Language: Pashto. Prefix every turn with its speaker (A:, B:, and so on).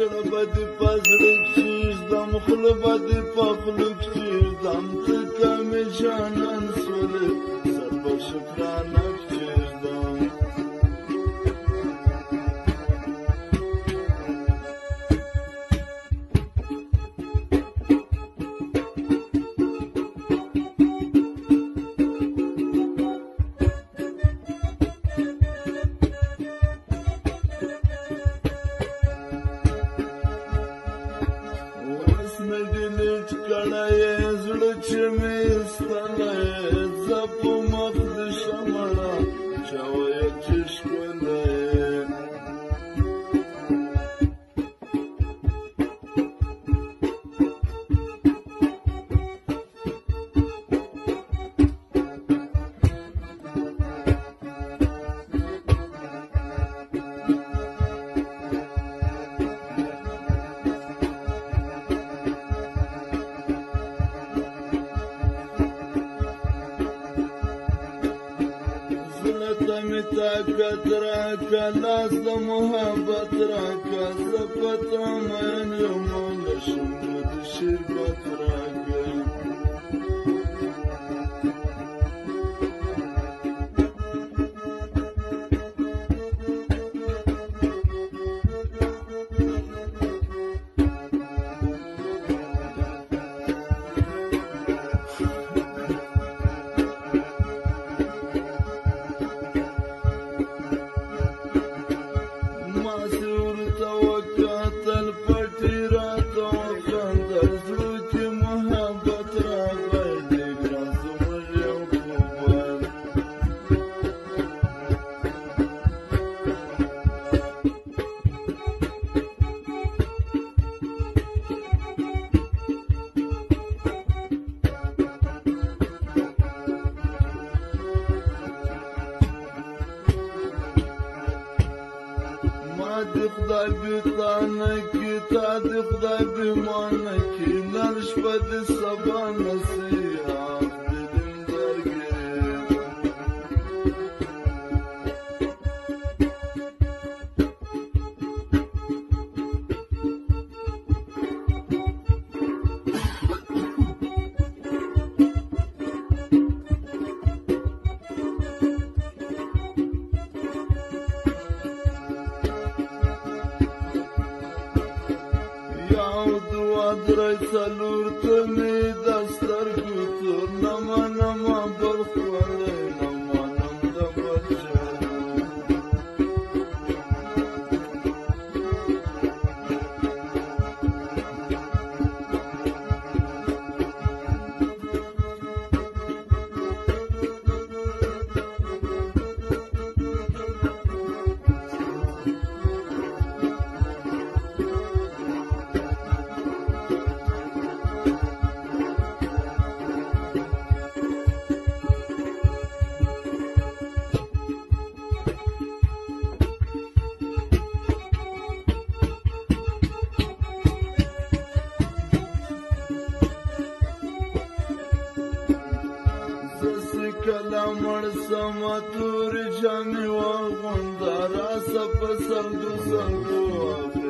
A: زړه به دې په زړه کښېږدم خوله به دې په خوله کښېږدم ته که مې جانان سولې سر به شکرانه کښېږدم زړه چې مې ستلی زه په مخ دې شمړه چا ویل چې ښکلی می طاقت راکه لاس د محبت راکه زه په تا مین یم له شمله د شربت راکه د خدای بیتانه کی تا د خدای بیمانه کی نن شپه د سبا نصیحت دلم درگیره درای څلور ته مې د سترګو تور نما نما بل خوړلی نما نم د بچیانو کله مړ سمه تورې جامې واغونده راسه په سلګو سلګو